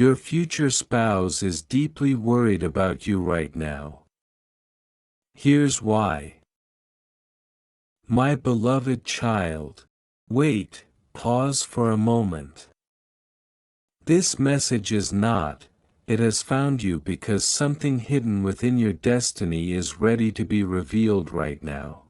Your future spouse is deeply worried about you right now. Here's why. My beloved child. Wait, pause for a moment. This message is not, it has found you because something hidden within your destiny is ready to be revealed right now.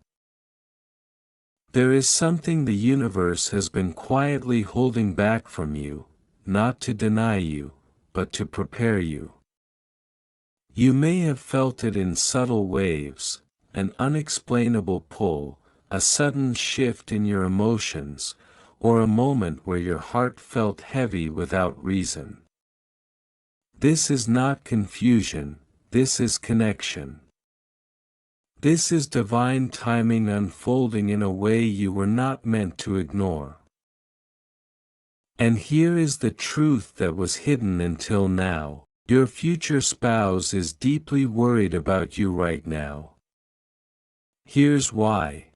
There is something the universe has been quietly holding back from you, not to deny you, but to prepare you. You may have felt it in subtle waves, an unexplainable pull, a sudden shift in your emotions, or a moment where your heart felt heavy without reason. This is not confusion, this is connection. This is divine timing unfolding in a way you were not meant to ignore. And here is the truth that was hidden until now. Your future spouse is deeply worried about you right now. Here's why.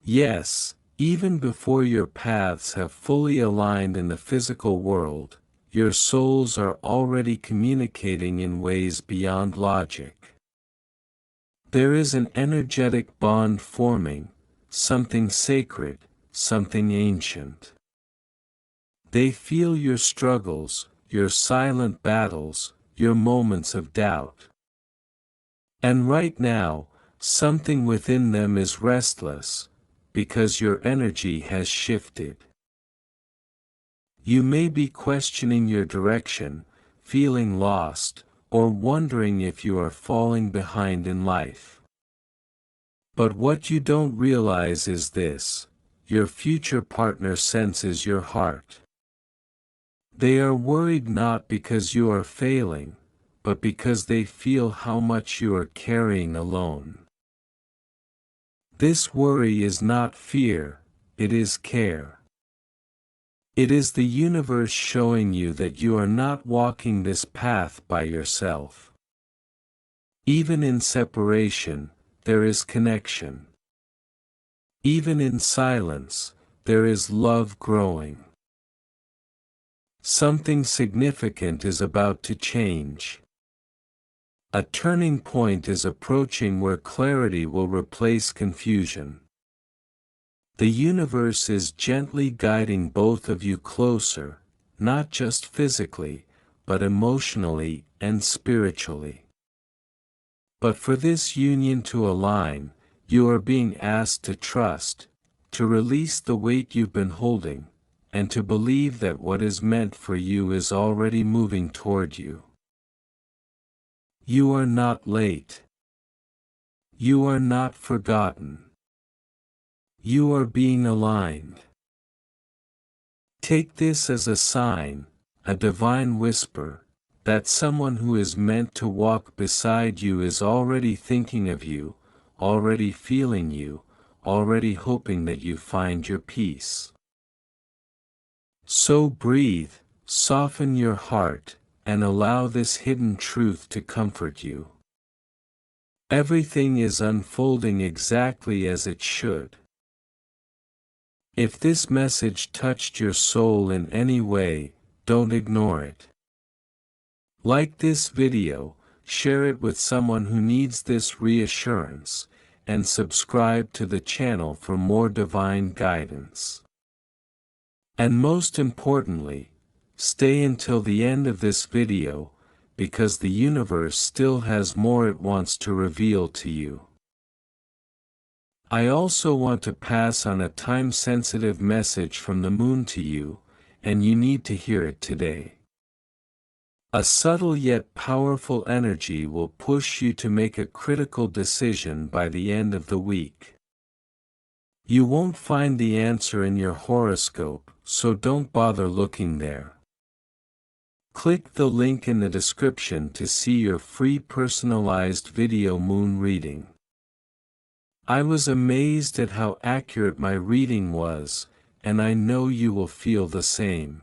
Yes, even before your paths have fully aligned in the physical world, your souls are already communicating in ways beyond logic. There is an energetic bond forming, something sacred, something ancient. They feel your struggles, your silent battles, your moments of doubt. And right now, something within them is restless, because your energy has shifted. You may be questioning your direction, feeling lost, or wondering if you are falling behind in life. But what you don't realize is this: your future partner senses your heart. They are worried not because you are failing, but because they feel how much you are carrying alone. This worry is not fear, it is care. It is the universe showing you that you are not walking this path by yourself. Even in separation, there is connection. Even in silence, there is love growing. Something significant is about to change. A turning point is approaching where clarity will replace confusion. The universe is gently guiding both of you closer, not just physically, but emotionally and spiritually. But for this union to align, you are being asked to trust, to release the weight you've been holding, and to believe that what is meant for you is already moving toward you. You are not late. You are not forgotten. You are being aligned. Take this as a sign, a divine whisper, that someone who is meant to walk beside you is already thinking of you, already feeling you, already hoping that you find your peace. So breathe, soften your heart, and allow this hidden truth to comfort you. Everything is unfolding exactly as it should. If this message touched your soul in any way, don't ignore it. Like this video, share it with someone who needs this reassurance, and subscribe to the channel for more divine guidance. And most importantly, stay until the end of this video, because the universe still has more it wants to reveal to you. I also want to pass on a time-sensitive message from the moon to you, and you need to hear it today. A subtle yet powerful energy will push you to make a critical decision by the end of the week. You won't find the answer in your horoscope, so don't bother looking there. Click the link in the description to see your free personalized video moon reading. I was amazed at how accurate my reading was, and I know you will feel the same.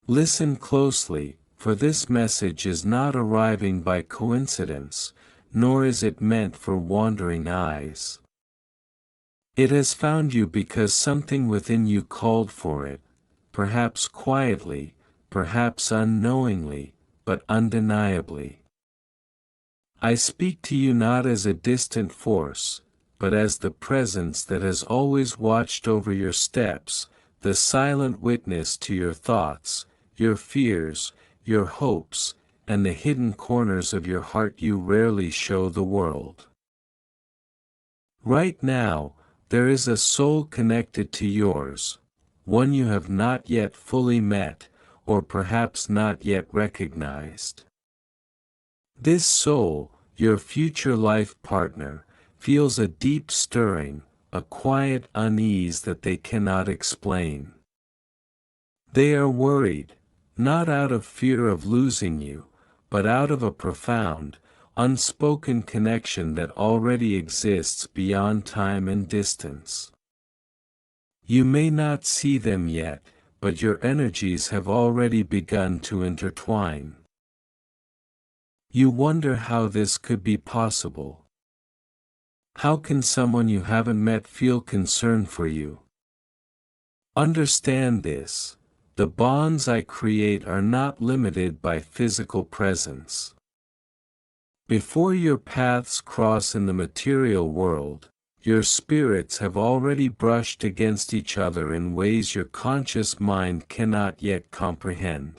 Listen closely, for this message is not arriving by coincidence, nor is it meant for wandering eyes. It has found you because something within you called for it, perhaps quietly, perhaps unknowingly, but undeniably. I speak to you not as a distant force, but as the presence that has always watched over your steps, the silent witness to your thoughts, your fears, your hopes, and the hidden corners of your heart you rarely show the world. Right now, there is a soul connected to yours, one you have not yet fully met, or perhaps not yet recognized. This soul, your future life partner, feels a deep stirring, a quiet unease that they cannot explain. They are worried, not out of fear of losing you, but out of a profound, unspoken connection that already exists beyond time and distance. You may not see them yet, but your energies have already begun to intertwine. You wonder how this could be possible. How can someone you haven't met feel concern for you? Understand this. The bonds I create are not limited by physical presence. Before your paths cross in the material world, your spirits have already brushed against each other in ways your conscious mind cannot yet comprehend.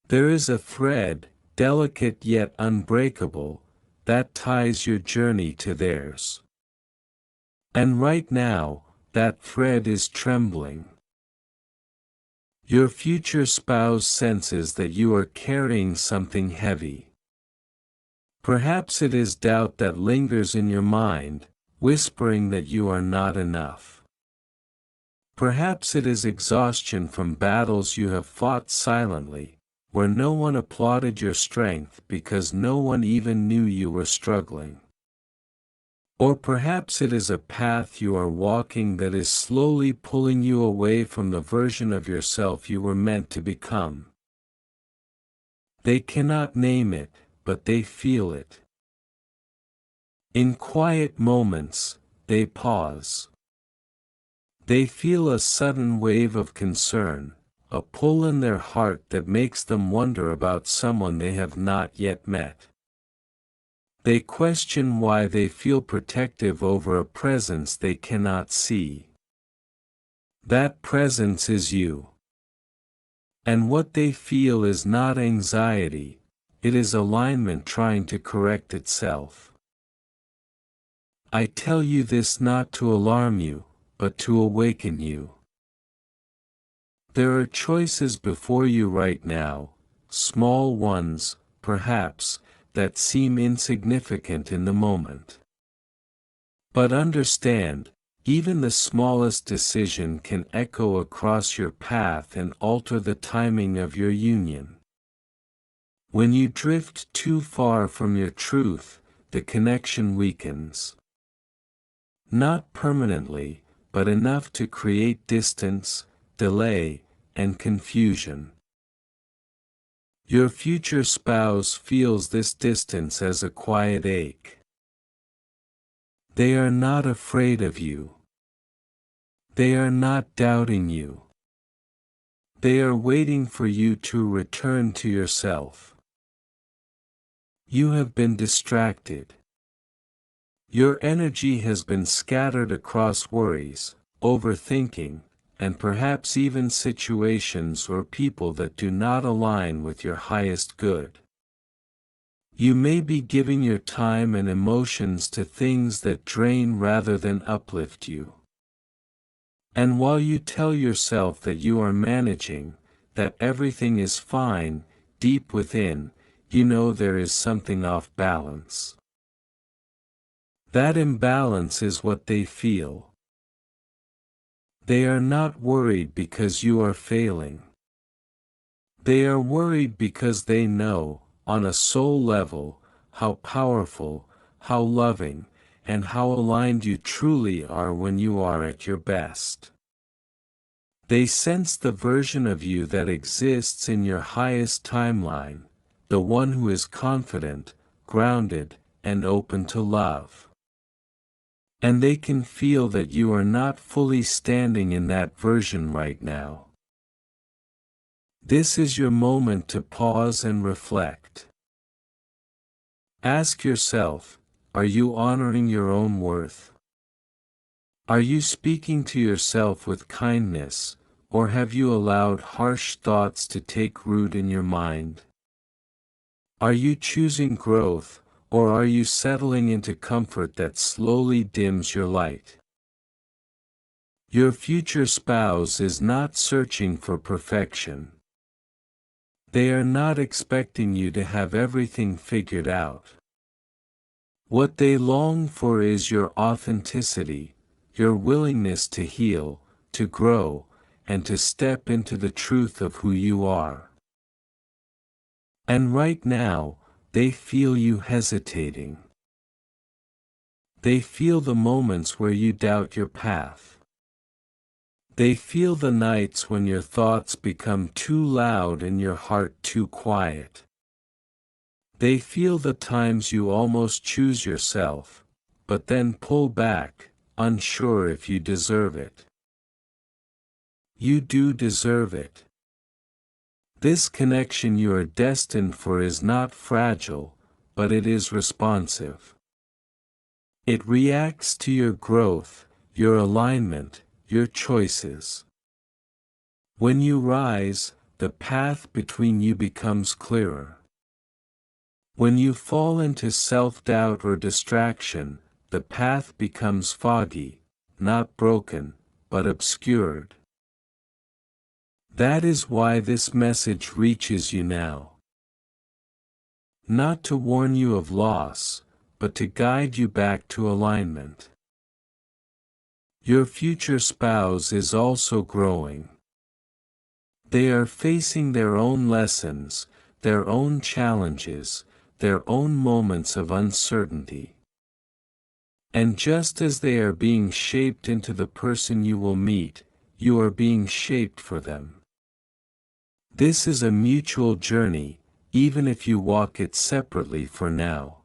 There is a thread, delicate yet unbreakable, that ties your journey to theirs. And right now, that thread is trembling. Your future spouse senses that you are carrying something heavy. Perhaps it is doubt that lingers in your mind, whispering that you are not enough. Perhaps it is exhaustion from battles you have fought silently, where no one applauded your strength because no one even knew you were struggling. Or perhaps it is a path you are walking that is slowly pulling you away from the version of yourself you were meant to become. They cannot name it, but they feel it. In quiet moments, they pause. They feel a sudden wave of concern, a pull in their heart that makes them wonder about someone they have not yet met. They question why they feel protective over a presence they cannot see. That presence is you. And what they feel is not anxiety, it is alignment trying to correct itself. I tell you this not to alarm you, but to awaken you. There are choices before you right now, small ones, perhaps, that seem insignificant in the moment. But understand, even the smallest decision can echo across your path and alter the timing of your union. When you drift too far from your truth, the connection weakens. Not permanently, but enough to create distance, delay, and confusion. Your future spouse feels this distance as a quiet ache. They are not afraid of you. They are not doubting you. They are waiting for you to return to yourself. You have been distracted. Your energy has been scattered across worries, overthinking, and perhaps even situations or people that do not align with your highest good. You may be giving your time and emotions to things that drain rather than uplift you. And while you tell yourself that you are managing, that everything is fine, deep within, you know there is something off balance. That imbalance is what they feel. They are not worried because you are failing. They are worried because they know, on a soul level, how powerful, how loving, and how aligned you truly are when you are at your best. They sense the version of you that exists in your highest timeline, the one who is confident, grounded, and open to love. And they can feel that you are not fully standing in that version right now. This is your moment to pause and reflect. Ask yourself, are you honoring your own worth? Are you speaking to yourself with kindness, or have you allowed harsh thoughts to take root in your mind? Are you choosing growth, or are you settling into comfort that slowly dims your light? Your future spouse is not searching for perfection. They are not expecting you to have everything figured out. What they long for is your authenticity, your willingness to heal, to grow, and to step into the truth of who you are. And right now, they feel you hesitating. They feel the moments where you doubt your path. They feel the nights when your thoughts become too loud and your heart too quiet. They feel the times you almost choose yourself, but then pull back, unsure if you deserve it. You do deserve it. This connection you are destined for is not fragile, but it is responsive. It reacts to your growth, your alignment, your choices. When you rise, the path between you becomes clearer. When you fall into self-doubt or distraction, the path becomes foggy, not broken, but obscured. That is why this message reaches you now. Not to warn you of loss, but to guide you back to alignment. Your future spouse is also growing. They are facing their own lessons, their own challenges, their own moments of uncertainty. And just as they are being shaped into the person you will meet, you are being shaped for them. This is a mutual journey, even if you walk it separately for now.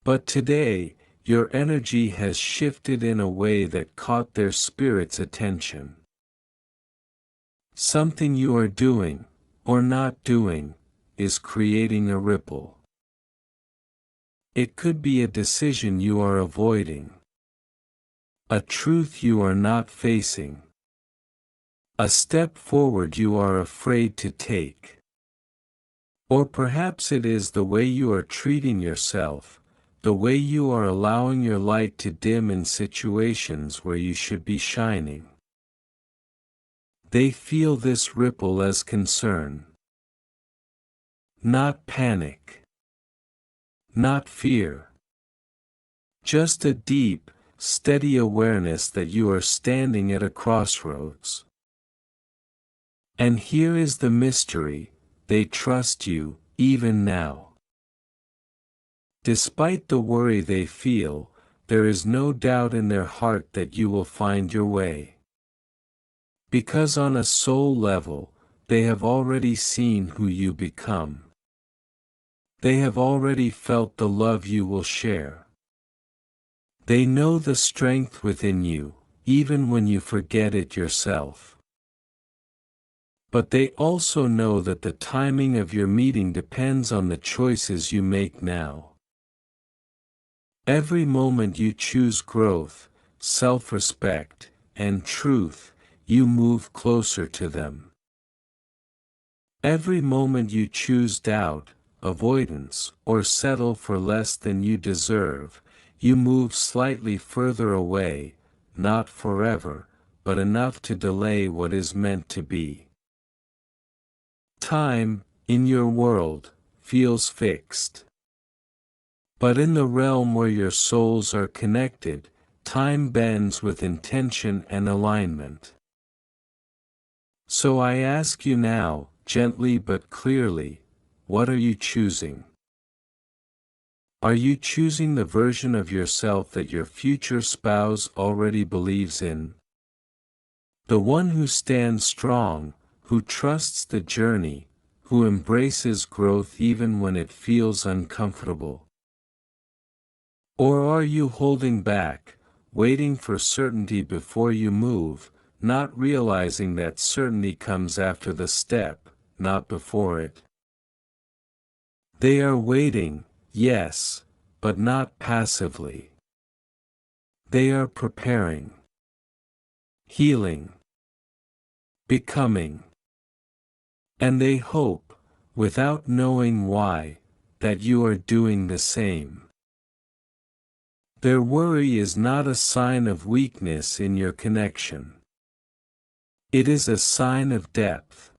But today, your energy has shifted in a way that caught their spirit's attention. Something you are doing, or not doing, is creating a ripple. It could be a decision you are avoiding, a truth you are not facing, a step forward you are afraid to take. Or perhaps it is the way you are treating yourself, the way you are allowing your light to dim in situations where you should be shining. They feel this ripple as concern. Not panic. Not fear. Just a deep, steady awareness that you are standing at a crossroads. And here is the mystery, they trust you, even now. Despite the worry they feel, there is no doubt in their heart that you will find your way. Because on a soul level, they have already seen who you become. They have already felt the love you will share. They know the strength within you, even when you forget it yourself. But they also know that the timing of your meeting depends on the choices you make now. Every moment you choose growth, self-respect, and truth, you move closer to them. Every moment you choose doubt, avoidance, or settle for less than you deserve, you move slightly further away, not forever, but enough to delay what is meant to be. Time, in your world, feels fixed. But in the realm where your souls are connected, time bends with intention and alignment. So I ask you now, gently but clearly, what are you choosing? Are you choosing the version of yourself that your future spouse already believes in? The one who stands strong, who trusts the journey, who embraces growth even when it feels uncomfortable? Or are you holding back, waiting for certainty before you move, not realizing that certainty comes after the step, not before it. They are waiting, yes, but not passively. They are preparing, healing, becoming. And they hope, without knowing why, that you are doing the same. Their worry is not a sign of weakness in your connection. It is a sign of depth.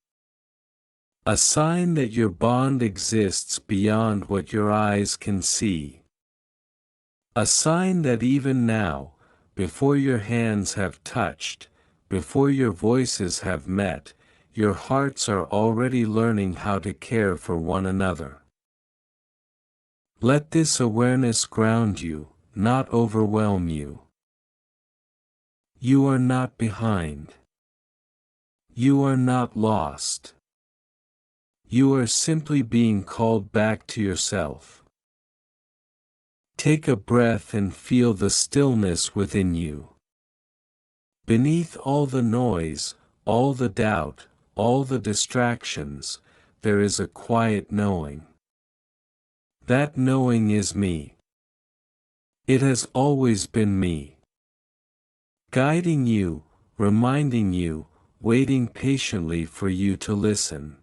A sign that your bond exists beyond what your eyes can see. A sign that even now, before your hands have touched, before your voices have met, your hearts are already learning how to care for one another. Let this awareness ground you, not overwhelm you. You are not behind. You are not lost. You are simply being called back to yourself. Take a breath and feel the stillness within you. Beneath all the noise, all the doubt, all the distractions, there is a quiet knowing. That knowing is me. It has always been me. Guiding you, reminding you, waiting patiently for you to listen.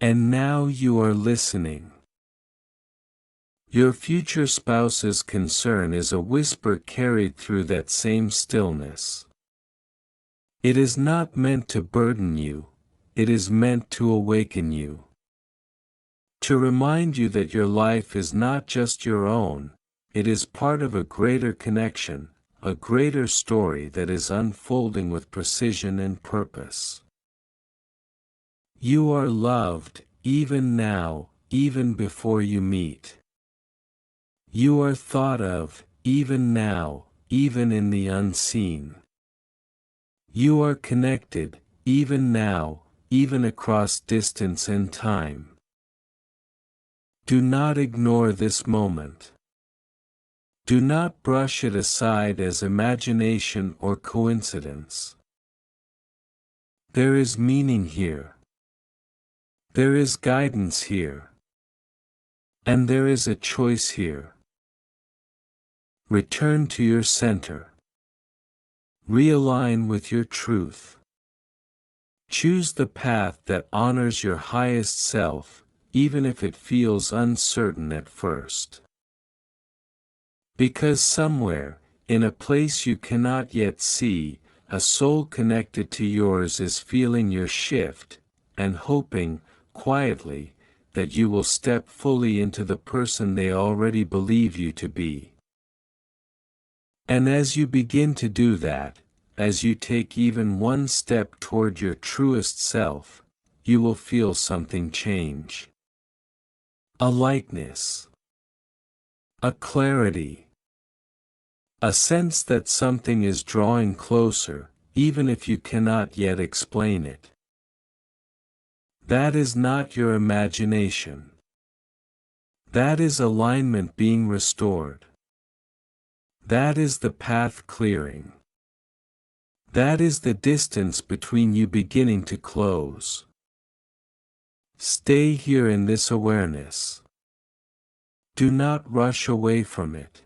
And now you are listening. Your future spouse's concern is a whisper carried through that same stillness. It is not meant to burden you, it is meant to awaken you. To remind you that your life is not just your own, it is part of a greater connection, a greater story that is unfolding with precision and purpose. You are loved, even now, even before you meet. You are thought of, even now, even in the unseen. You are connected, even now, even across distance and time. Do not ignore this moment. Do not brush it aside as imagination or coincidence. There is meaning here. There is guidance here. And there is a choice here. Return to your center. Realign with your truth. Choose the path that honors your highest self, even if it feels uncertain at first. Because somewhere, in a place you cannot yet see, a soul connected to yours is feeling your shift, and hoping, quietly, that you will step fully into the person they already believe you to be. And as you begin to do that, as you take even one step toward your truest self, you will feel something change. A lightness. A clarity. A sense that something is drawing closer, even if you cannot yet explain it. That is not your imagination. That is alignment being restored. That is the path clearing. That is the distance between you beginning to close. Stay here in this awareness. Do not rush away from it.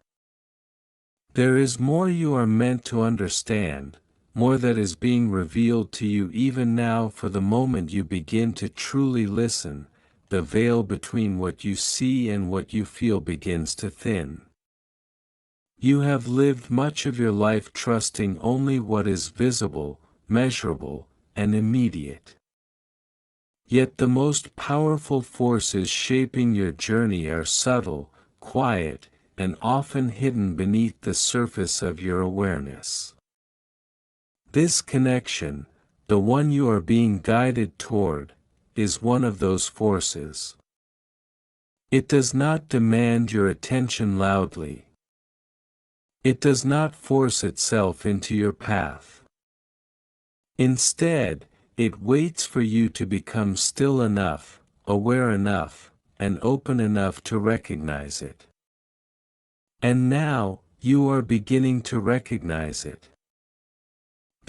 There is more you are meant to understand, more that is being revealed to you even now. For the moment you begin to truly listen, the veil between what you see and what you feel begins to thin. You have lived much of your life trusting only what is visible, measurable, and immediate. Yet the most powerful forces shaping your journey are subtle, quiet, and often hidden beneath the surface of your awareness. This connection, the one you are being guided toward, is one of those forces. It does not demand your attention loudly. It does not force itself into your path. Instead, it waits for you to become still enough, aware enough, and open enough to recognize it. And now, you are beginning to recognize it.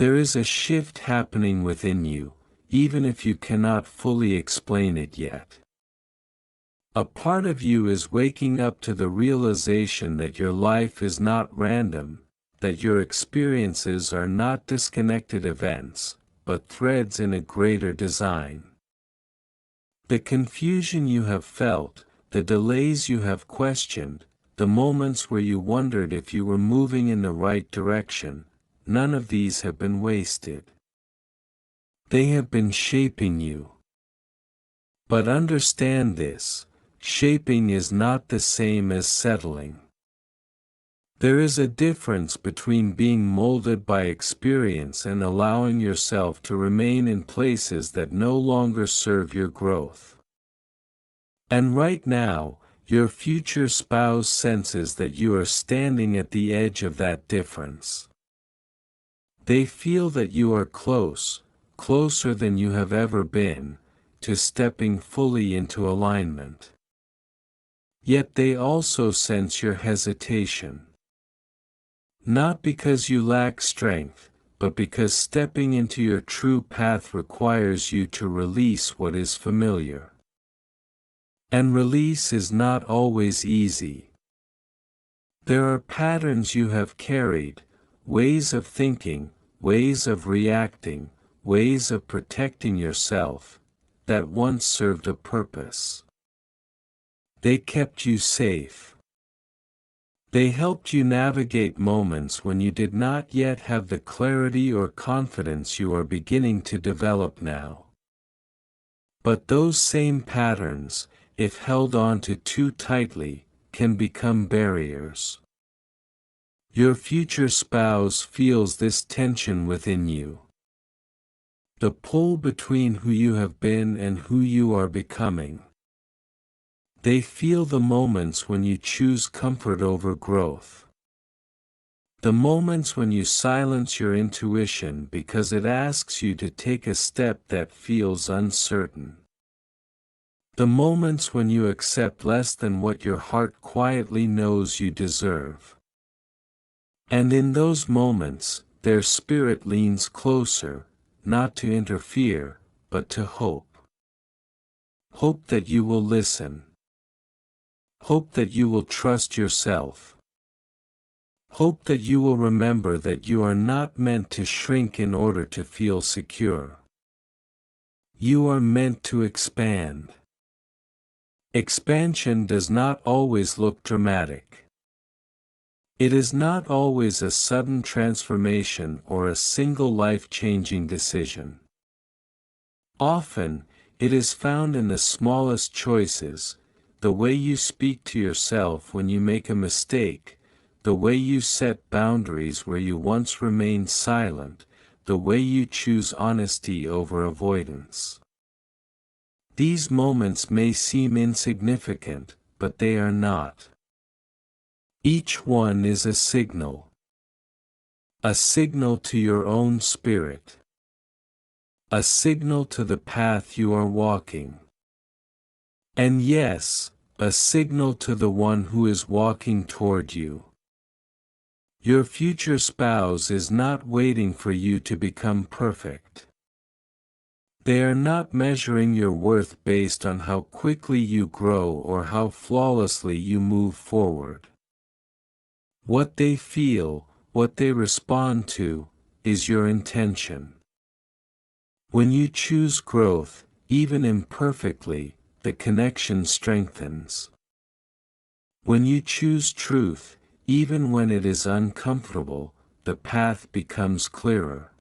There is a shift happening within you, even if you cannot fully explain it yet. A part of you is waking up to the realization that your life is not random, that your experiences are not disconnected events, but threads in a greater design. The confusion you have felt, the delays you have questioned, the moments where you wondered if you were moving in the right direction, none of these have been wasted. They have been shaping you. But understand this, shaping is not the same as settling. There is a difference between being molded by experience and allowing yourself to remain in places that no longer serve your growth. And right now, your future spouse senses that you are standing at the edge of that difference. They feel that you are close, closer than you have ever been, to stepping fully into alignment. Yet they also sense your hesitation. Not because you lack strength, but because stepping into your true path requires you to release what is familiar. And release is not always easy. There are patterns you have carried, ways of thinking, ways of reacting, ways of protecting yourself, that once served a purpose. They kept you safe. They helped you navigate moments when you did not yet have the clarity or confidence you are beginning to develop now. But those same patterns, if held onto too tightly, can become barriers. Your future spouse feels this tension within you. The pull between who you have been and who you are becoming. They feel the moments when you choose comfort over growth. The moments when you silence your intuition because it asks you to take a step that feels uncertain. The moments when you accept less than what your heart quietly knows you deserve. And in those moments, their spirit leans closer, not to interfere, but to hope. Hope that you will listen. Hope that you will trust yourself. Hope that you will remember that you are not meant to shrink in order to feel secure. You are meant to expand. Expansion does not always look dramatic. It is not always a sudden transformation or a single life-changing decision. Often, it is found in the smallest choices, the way you speak to yourself when you make a mistake, the way you set boundaries where you once remained silent, the way you choose honesty over avoidance. These moments may seem insignificant, but they are not. Each one is a signal. A signal to your own spirit. A signal to the path you are walking. And yes, a signal to the one who is walking toward you. Your future spouse is not waiting for you to become perfect. They are not measuring your worth based on how quickly you grow or how flawlessly you move forward. What they feel, what they respond to, is your intention. When you choose growth, even imperfectly, the connection strengthens. When you choose truth, even when it is uncomfortable, the path becomes clearer.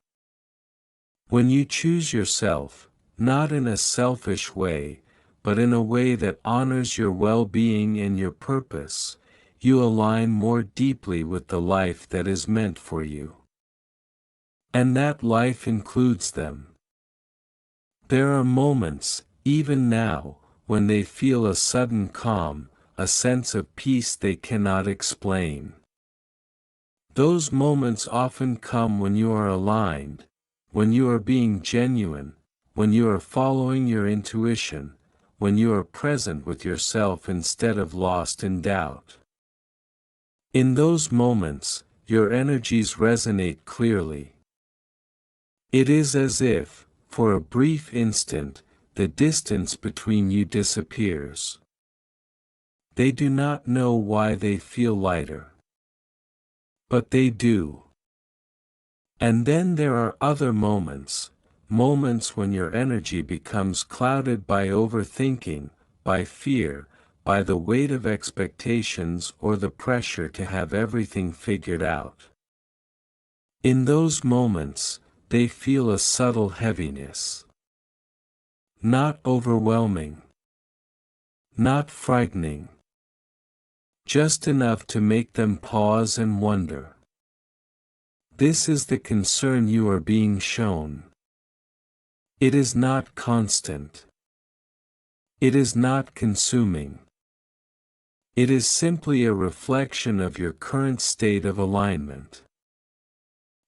When you choose yourself, not in a selfish way, but in a way that honors your well-being and your purpose, you align more deeply with the life that is meant for you. And that life includes them. There are moments, even now, when they feel a sudden calm, a sense of peace they cannot explain. Those moments often come when you are aligned, when you are being genuine, when you are following your intuition, when you are present with yourself instead of lost in doubt. In those moments, your energies resonate clearly. It is as if, for a brief instant, the distance between you disappears. They do not know why they feel lighter. But they do. And then there are other moments, moments when your energy becomes clouded by overthinking, by fear, by the weight of expectations or the pressure to have everything figured out. In those moments, they feel a subtle heaviness. Not overwhelming. Not frightening. Just enough to make them pause and wonder. This is the concern you are being shown. It is not constant. It is not consuming. It is simply a reflection of your current state of alignment.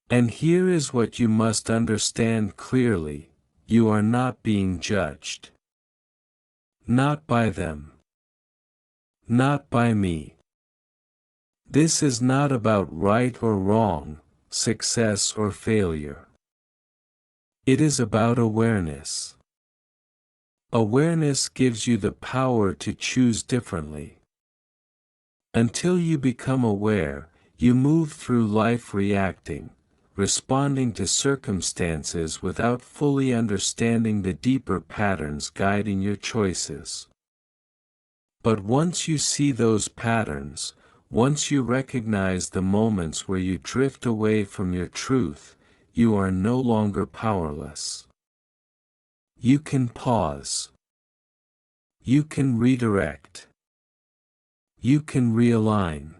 And here is what you must understand clearly: you are not being judged. Not by them. Not by me. This is not about right or wrong, success or failure. It is about awareness. Awareness gives you the power to choose differently. Until you become aware, you move through life reacting, responding to circumstances without fully understanding the deeper patterns guiding your choices. But once you see those patterns, once you recognize the moments where you drift away from your truth, you are no longer powerless. You can pause. You can redirect. You can realign.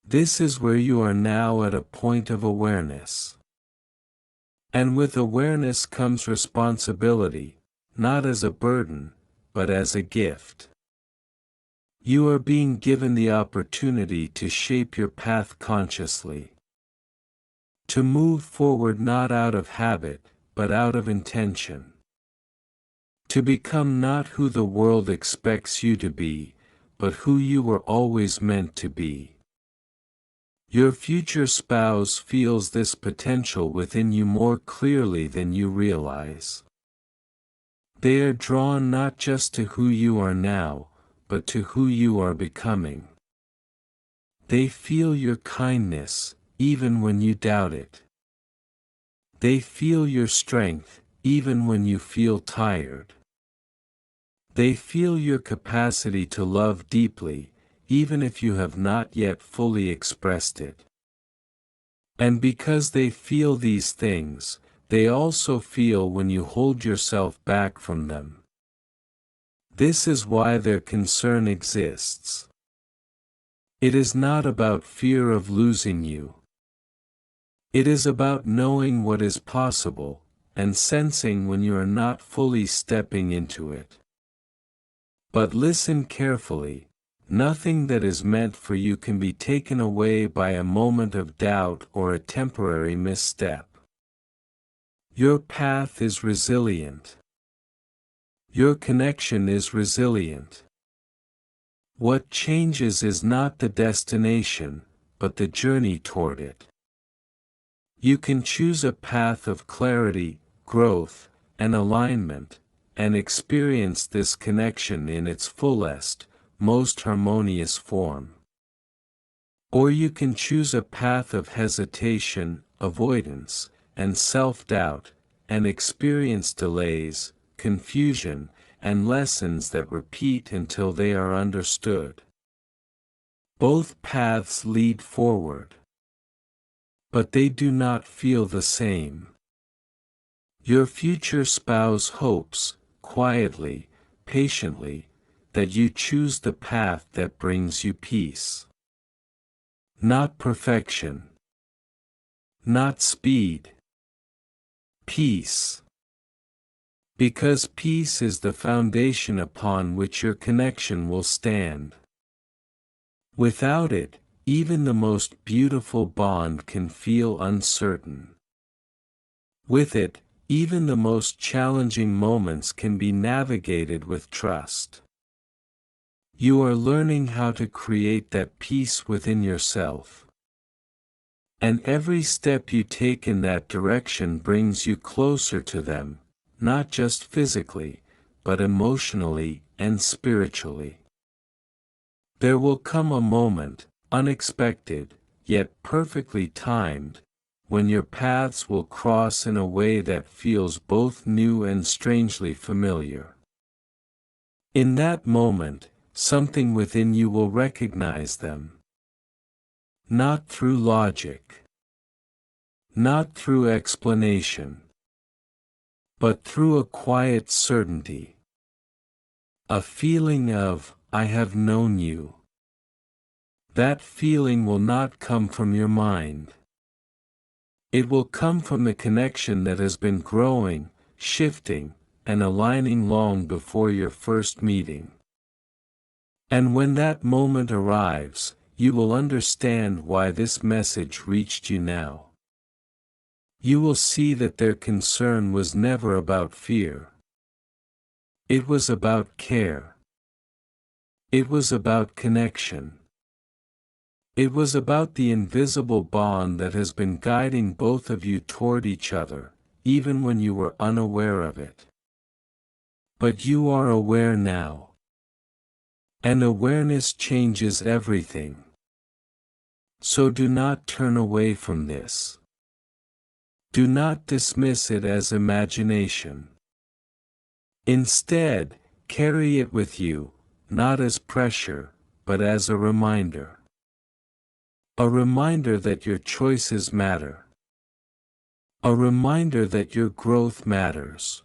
This is where you are now, at a point of awareness. And with awareness comes responsibility, not as a burden, but as a gift. You are being given the opportunity to shape your path consciously. To move forward not out of habit, but out of intention. To become not who the world expects you to be, but who you were always meant to be. Your future spouse feels this potential within you more clearly than you realize. They are drawn not just to who you are now, but to who you are becoming. They feel your kindness, even when you doubt it. They feel your strength, even when you feel tired. They feel your capacity to love deeply, even if you have not yet fully expressed it. And because they feel these things, they also feel when you hold yourself back from them. This is why their concern exists. It is not about fear of losing you. It is about knowing what is possible, and sensing when you are not fully stepping into it. But listen carefully. Nothing that is meant for you can be taken away by a moment of doubt or a temporary misstep. Your path is resilient. Your connection is resilient. What changes is not the destination, but the journey toward it. You can choose a path of clarity, growth, and alignment, and experience this connection in its fullest, most harmonious form. Or you can choose a path of hesitation, avoidance, and self-doubt, and experience delays, confusion, and lessons that repeat until they are understood. Both paths lead forward. But they do not feel the same. Your future spouse hopes, quietly, patiently, that you choose the path that brings you peace. Not perfection. Not speed. Peace. Because peace is the foundation upon which your connection will stand. Without it, even the most beautiful bond can feel uncertain. With it, even the most challenging moments can be navigated with trust. You are learning how to create that peace within yourself. And every step you take in that direction brings you closer to them, not just physically, but emotionally and spiritually. There will come a moment, unexpected, yet perfectly timed, when your paths will cross in a way that feels both new and strangely familiar. In that moment, something within you will recognize them. Not through logic, not through explanation, but through a quiet certainty. A feeling of, I have known you. That feeling will not come from your mind. It will come from the connection that has been growing, shifting, and aligning long before your first meeting. And when that moment arrives, you will understand why this message reached you now. You will see that their concern was never about fear. It was about care. It was about connection. It was about the invisible bond that has been guiding both of you toward each other, even when you were unaware of it. But you are aware now. And awareness changes everything. So do not turn away from this. Do not dismiss it as imagination. Instead, carry it with you, not as pressure, but as a reminder. A reminder that your choices matter. A reminder that your growth matters.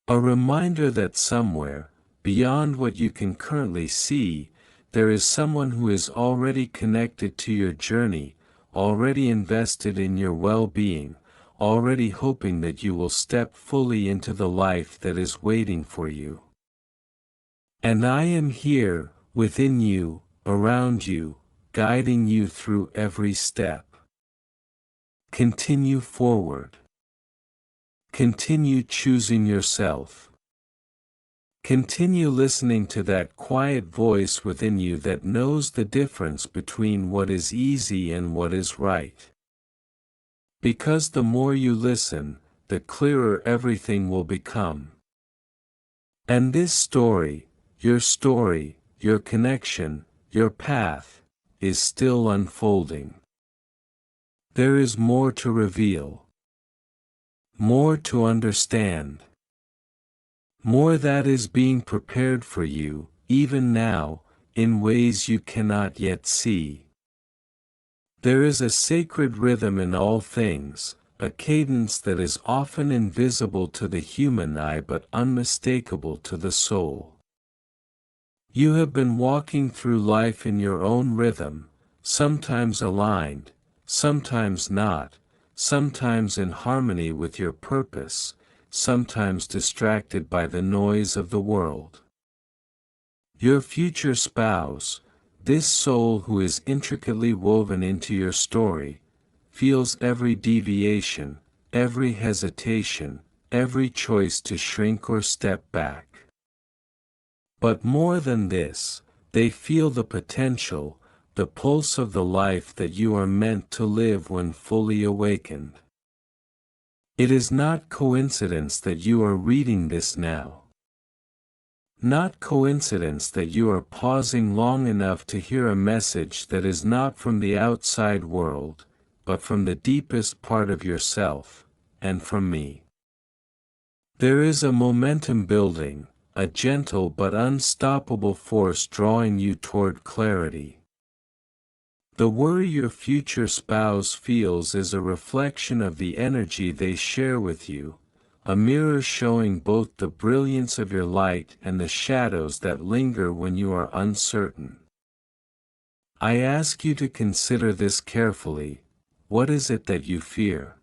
A reminder that somewhere, beyond what you can currently see, there is someone who is already connected to your journey, already invested in your well-being, already hoping that you will step fully into the life that is waiting for you. And I am here, within you, around you, guiding you through every step. Continue forward. Continue choosing yourself. Continue listening to that quiet voice within you that knows the difference between what is easy and what is right. Because the more you listen, the clearer everything will become. And this story, your connection, your path, is still unfolding. There is more to reveal. More to understand. More that is being prepared for you, even now, in ways you cannot yet see. There is a sacred rhythm in all things, a cadence that is often invisible to the human eye but unmistakable to the soul. You have been walking through life in your own rhythm, sometimes aligned, sometimes not, sometimes in harmony with your purpose, sometimes distracted by the noise of the world. Your future spouse, this soul who is intricately woven into your story, feels every deviation, every hesitation, every choice to shrink or step back. But more than this, they feel the potential, the pulse of the life that you are meant to live when fully awakened. It is not coincidence that you are reading this now. Not coincidence that you are pausing long enough to hear a message that is not from the outside world, but from the deepest part of yourself, and from me. There is a momentum building, a gentle but unstoppable force drawing you toward clarity. The worry your future spouse feels is a reflection of the energy they share with you, a mirror showing both the brilliance of your light and the shadows that linger when you are uncertain. I ask you to consider this carefully. What is it that you fear?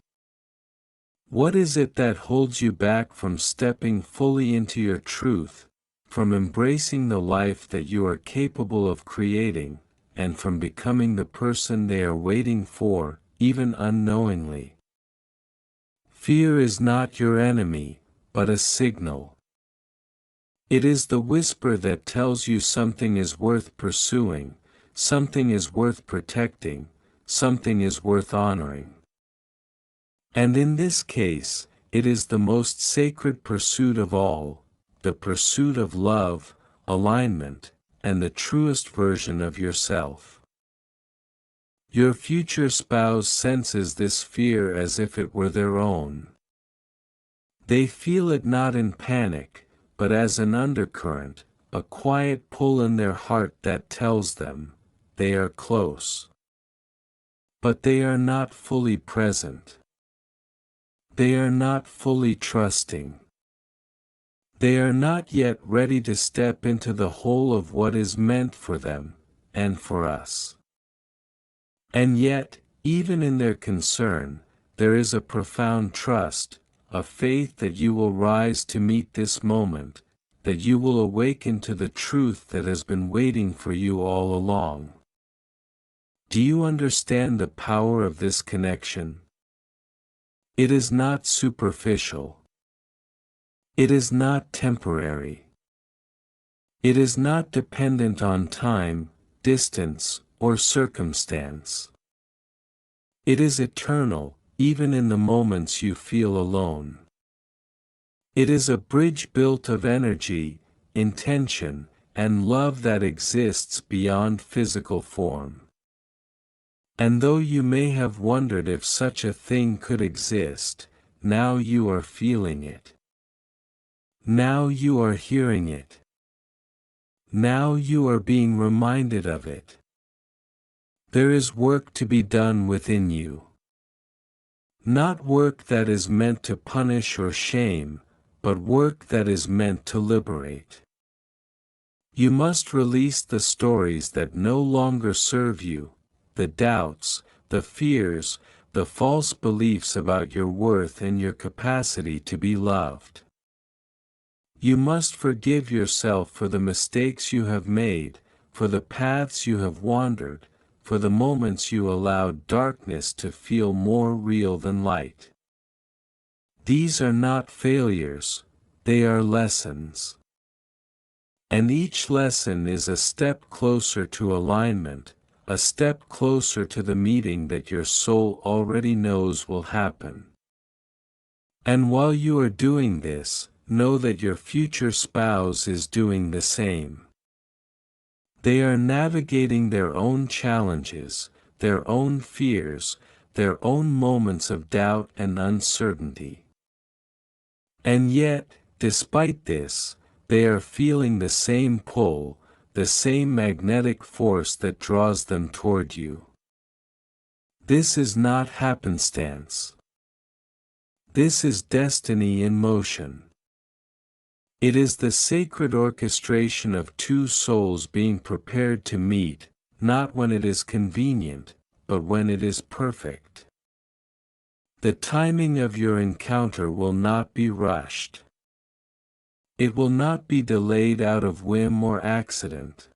What is it that holds you back from stepping fully into your truth, from embracing the life that you are capable of creating, and from becoming the person they are waiting for, even unknowingly? Fear is not your enemy, but a signal. It is the whisper that tells you something is worth pursuing, something is worth protecting, something is worth honoring. And in this case, it is the most sacred pursuit of all, the pursuit of love, alignment, and the truest version of yourself. Your future spouse senses this fear as if it were their own. They feel it not in panic, but as an undercurrent, a quiet pull in their heart that tells them, they are close. But they are not fully present. They are not fully trusting. They are not yet ready to step into the whole of what is meant for them, and for us. And yet, even in their concern, there is a profound trust, a faith that you will rise to meet this moment, that you will awaken to the truth that has been waiting for you all along. Do you understand the power of this connection? It is not superficial. It is not temporary. It is not dependent on time, distance, or circumstance. It is eternal, even in the moments you feel alone. It is a bridge built of energy, intention, and love that exists beyond physical form. And though you may have wondered if such a thing could exist, now you are feeling it. Now you are hearing it. Now you are being reminded of it. There is work to be done within you. Not work that is meant to punish or shame, but work that is meant to liberate. You must release the stories that no longer serve you, the doubts, the fears, the false beliefs about your worth and your capacity to be loved. You must forgive yourself for the mistakes you have made, for the paths you have wandered, for the moments you allowed darkness to feel more real than light. These are not failures, they are lessons. And each lesson is a step closer to alignment, a step closer to the meeting that your soul already knows will happen. And while you are doing this, know that your future spouse is doing the same. They are navigating their own challenges, their own fears, their own moments of doubt and uncertainty. And yet, despite this, they are feeling the same pull, the same magnetic force that draws them toward you. This is not happenstance. This is destiny in motion. It is the sacred orchestration of two souls being prepared to meet, not when it is convenient, but when it is perfect. The timing of your encounter will not be rushed. It will not be delayed out of whim or accident.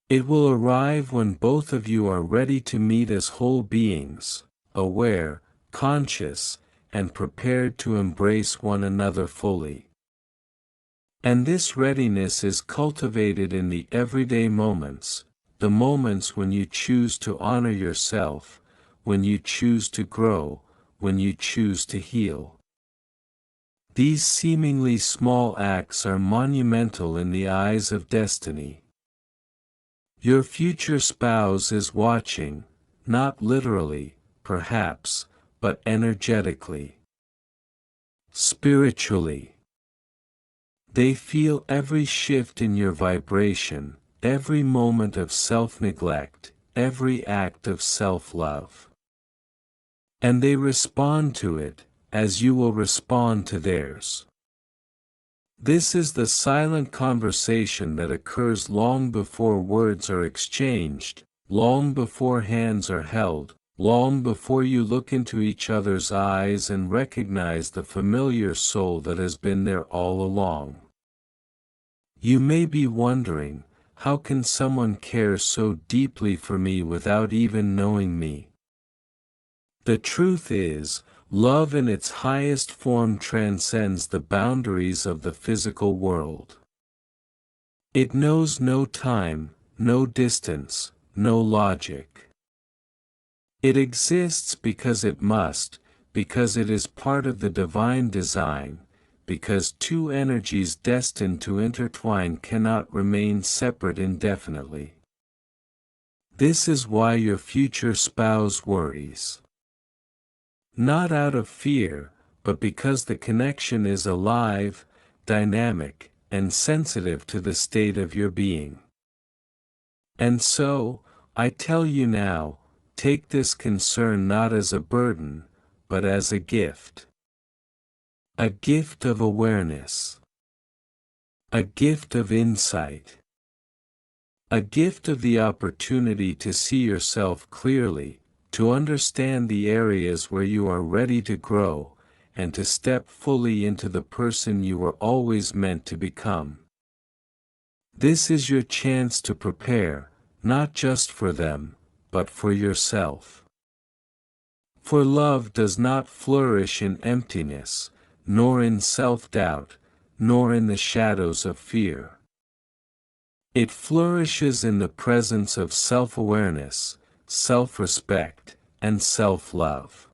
It will arrive when both of you are ready to meet as whole beings, aware, conscious, and prepared to embrace one another fully. And this readiness is cultivated in the everyday moments, the moments when you choose to honor yourself, when you choose to grow, when you choose to heal. These seemingly small acts are monumental in the eyes of destiny. Your future spouse is watching, not literally, perhaps, but energetically. Spiritually. They feel every shift in your vibration, every moment of self-neglect, every act of self-love. And they respond to it, as you will respond to theirs. This is the silent conversation that occurs long before words are exchanged, long before hands are held, long before you look into each other's eyes and recognize the familiar soul that has been there all along. You may be wondering, how can someone care so deeply for me without even knowing me? The truth is, love in its highest form transcends the boundaries of the physical world. It knows no time, no distance, no logic. It exists because it must, because it is part of the divine design, because two energies destined to intertwine cannot remain separate indefinitely. This is why your future spouse worries. Not out of fear, but because the connection is alive, dynamic, and sensitive to the state of your being. And so, I tell you now, take this concern not as a burden, but as a gift. A gift of awareness. A gift of insight. A gift of the opportunity to see yourself clearly, to understand the areas where you are ready to grow, and to step fully into the person you were always meant to become. This is your chance to prepare, not just for them, but for yourself. For love does not flourish in emptiness, nor in self-doubt, nor in the shadows of fear. It flourishes in the presence of self-awareness, self-respect, and self-love.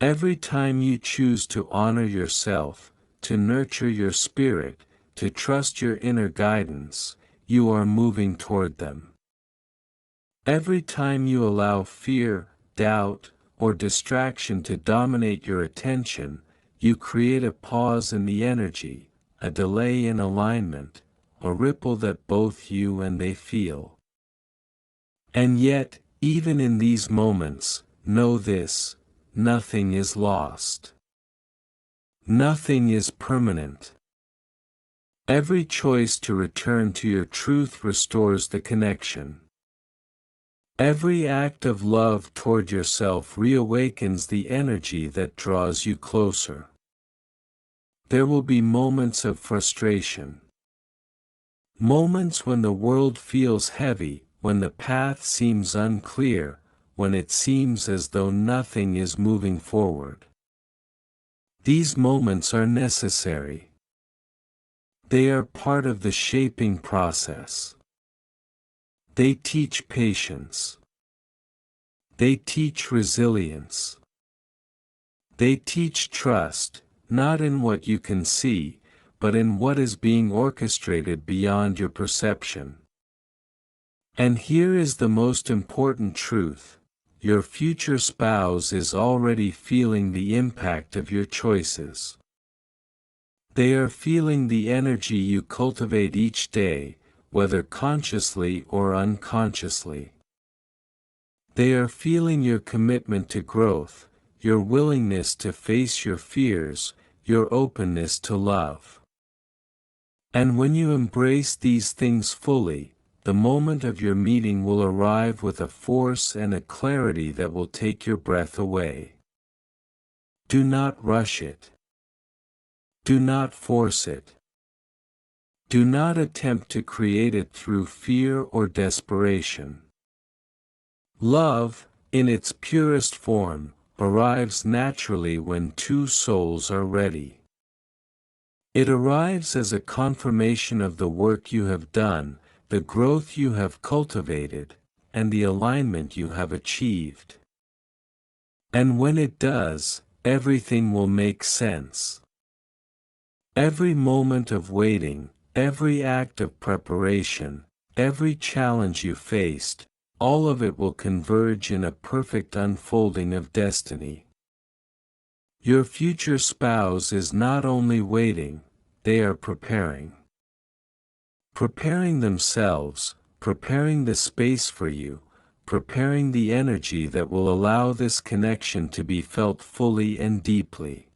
Every time you choose to honor yourself, to nurture your spirit, to trust your inner guidance, you are moving toward them. Every time you allow fear, doubt, or distraction to dominate your attention, you create a pause in the energy, a delay in alignment, a ripple that both you and they feel. And yet, even in these moments, know this: nothing is lost. Nothing is permanent. Every choice to return to your truth restores the connection. Every act of love toward yourself reawakens the energy that draws you closer. There will be moments of frustration. Moments when the world feels heavy, when the path seems unclear, when it seems as though nothing is moving forward. These moments are necessary. They are part of the shaping process. They teach patience. They teach resilience. They teach trust, not in what you can see, but in what is being orchestrated beyond your perception. And here is the most important truth: your future spouse is already feeling the impact of your choices. They are feeling the energy you cultivate each day, whether consciously or unconsciously. They are feeling your commitment to growth, your willingness to face your fears, your openness to love. And when you embrace these things fully, the moment of your meeting will arrive with a force and a clarity that will take your breath away. Do not rush it. Do not force it. Do not attempt to create it through fear or desperation. Love, in its purest form, arrives naturally when two souls are ready. It arrives as a confirmation of the work you have done, the growth you have cultivated, and the alignment you have achieved. And when it does, everything will make sense. Every moment of waiting, every act of preparation, every challenge you faced, all of it will converge in a perfect unfolding of destiny. Your future spouse is not only waiting, they are preparing. Preparing themselves, preparing the space for you, preparing the energy that will allow this connection to be felt fully and deeply.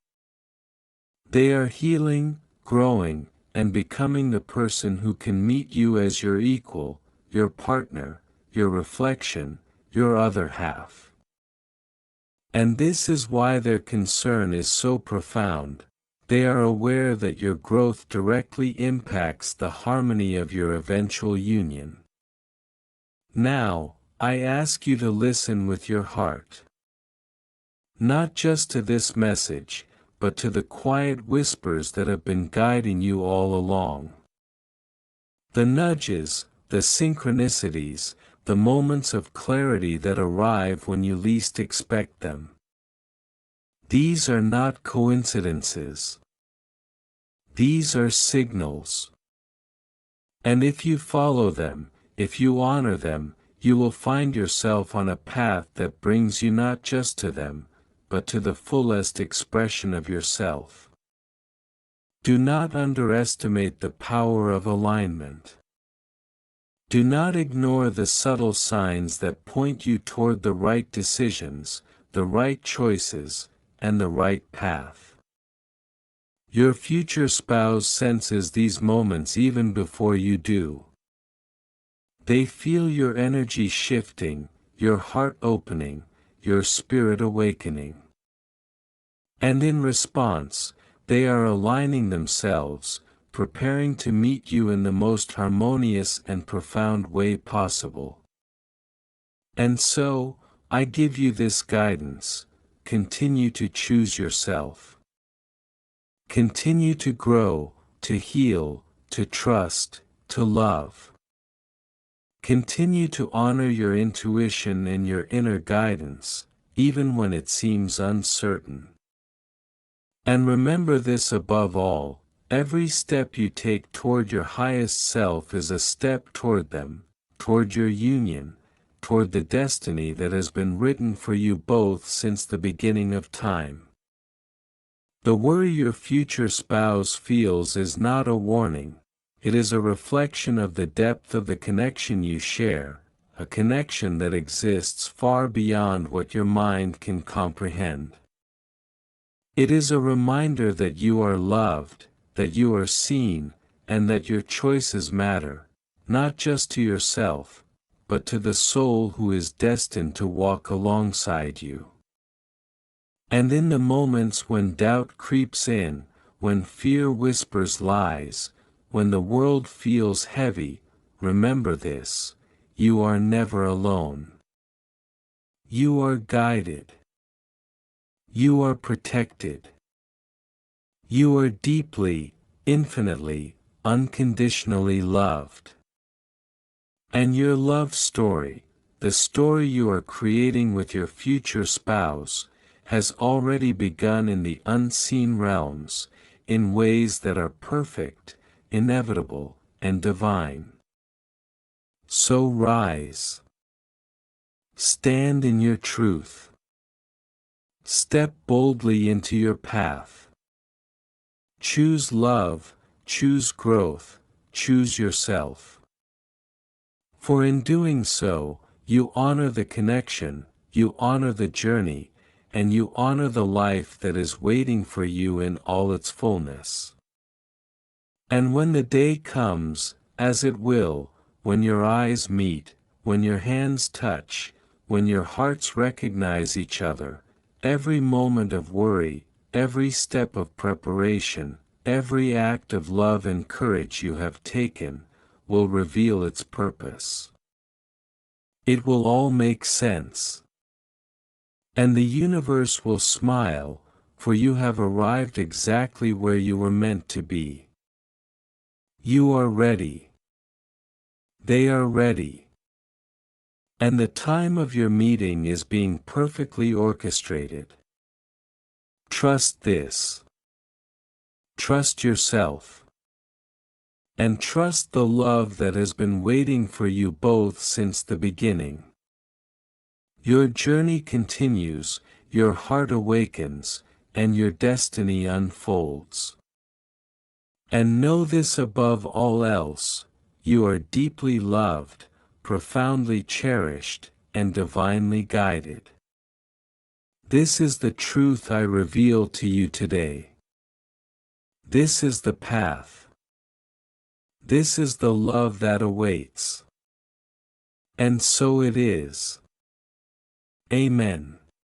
They are healing, growing, and becoming the person who can meet you as your equal, your partner, your reflection, your other half. And this is why their concern is so profound. They are aware that your growth directly impacts the harmony of your eventual union. Now, I ask you to listen with your heart. Not just to this message, but to the quiet whispers that have been guiding you all along. The nudges, the synchronicities, the moments of clarity that arrive when you least expect them. These are not coincidences. These are signals. And if you follow them, if you honor them, you will find yourself on a path that brings you not just to them, but to the fullest expression of yourself. Do not underestimate the power of alignment. Do not ignore the subtle signs that point you toward the right decisions, the right choices, and the right path. Your future spouse senses these moments even before you do. They feel your energy shifting, your heart opening, your spirit awakening. And in response, they are aligning themselves, preparing to meet you in the most harmonious and profound way possible. And so, I give you this guidance: continue to choose yourself. Continue to grow, to heal, to trust, to love. Continue to honor your intuition and your inner guidance, even when it seems uncertain. And remember this above all: every step you take toward your highest self is a step toward them, toward your union, toward the destiny that has been written for you both since the beginning of time. The worry your future spouse feels is not a warning. It is a reflection of the depth of the connection you share, a connection that exists far beyond what your mind can comprehend. It is a reminder that you are loved, that you are seen, and that your choices matter, not just to yourself, but to the soul who is destined to walk alongside you. And in the moments when doubt creeps in, when fear whispers lies, when the world feels heavy, remember this: you are never alone. You are guided. You are protected. You are deeply, infinitely, unconditionally loved. And your love story, the story you are creating with your future spouse, has already begun in the unseen realms, in ways that are perfect, inevitable, and divine. So rise. Stand in your truth. Step boldly into your path. Choose love, choose growth, choose yourself. For in doing so, you honor the connection, you honor the journey, and you honor the life that is waiting for you in all its fullness. And when the day comes, as it will, when your eyes meet, when your hands touch, when your hearts recognize each other, every moment of worry, every step of preparation, every act of love and courage you have taken, will reveal its purpose. It will all make sense. And the universe will smile, for you have arrived exactly where you were meant to be. You are ready. They are ready. And the time of your meeting is being perfectly orchestrated. Trust this. Trust yourself. And trust the love that has been waiting for you both since the beginning. Your journey continues, your heart awakens, and your destiny unfolds. And know this above all else: you are deeply loved, profoundly cherished, and divinely guided. This is the truth I reveal to you today. This is the path. This is the love that awaits. And so it is. Amen.